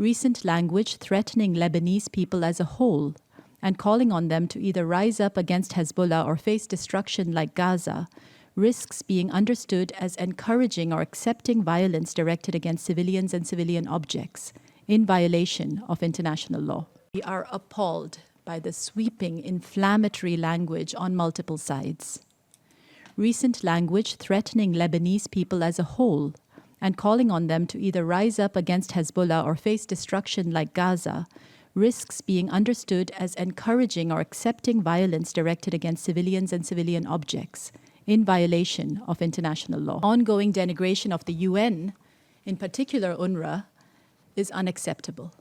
recent language threatening Lebanese people as a whole and calling on them to either rise up against Hezbollah or face destruction like Gaza risks being understood as encouraging or accepting violence directed against civilians and civilian objects in violation of international law. We are appalled by the sweeping, inflammatory language on multiple sides. Recent language threatening Lebanese people as a whole and calling on them to either rise up against Hezbollah or face destruction like Gaza risks being understood as encouraging or accepting violence directed against civilians and civilian objects in violation of international law. Ongoing denigration of the UN, in particular UNRWA, is unacceptable.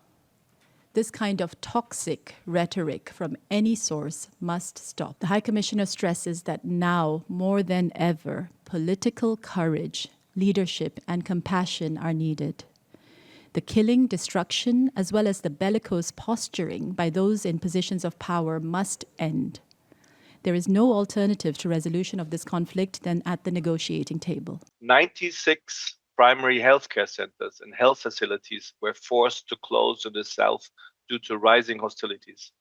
This kind of toxic rhetoric from any source must stop. The High Commissioner stresses that now, more than ever, political courage, leadership, and compassion are needed. The killing, destruction, as well as the bellicose posturing by those in positions of power must end. There is no alternative to resolution of this conflict than at the negotiating table. 96 primary healthcare centers and health facilities were forced to close in the south due to rising hostilities.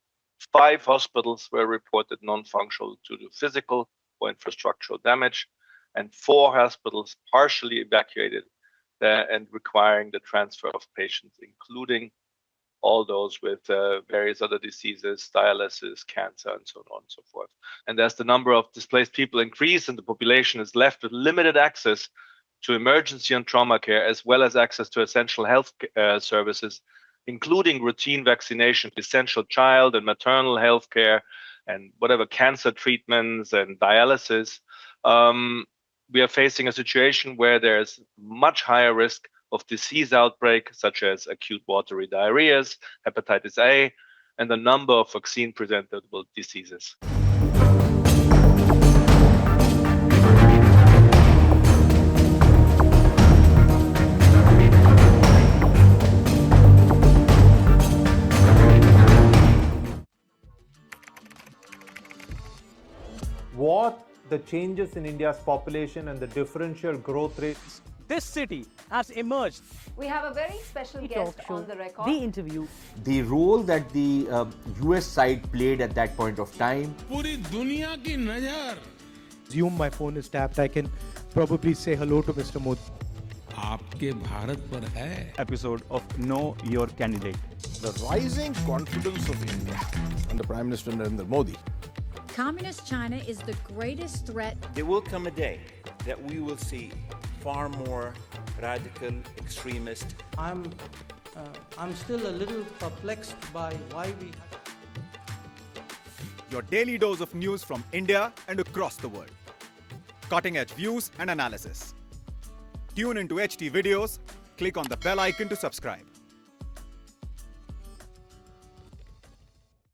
5 hospitals were reported non-functional due to physical or infrastructural damage, and 4 hospitals partially evacuated and requiring the transfer of patients, including all those with various other diseases, dialysis, cancer, and so on and so forth. And as the number of displaced people increase and the population is left with limited access to emergency and trauma care, as well as access to essential health services, including routine vaccination, essential child and maternal health care, and whatever cancer treatments and dialysis, we are facing a situation where there's much higher risk of disease outbreak, such as acute watery diarrheas, hepatitis A, and a number of vaccine-preventable diseases. What the changes in India's population and the differential growth rates. This city has emerged. We have a very special guest on the record. The interview. The role that the US side played at that point of time. पूरी दुनिया की नजर. Assume my phone is tapped. I can probably say hello to Mr. Modi. आपके भारत पर है. Episode of Know Your Candidate. The rising confidence of India under Prime Minister Narendra Modi. Communist China is the greatest threat. There will come a day that we will see far more radical extremist. I'm still a little perplexed by why we. Your daily dose of news from India and across the world. Cutting edge views and analysis. Tune into HT videos. Click on the bell icon to subscribe.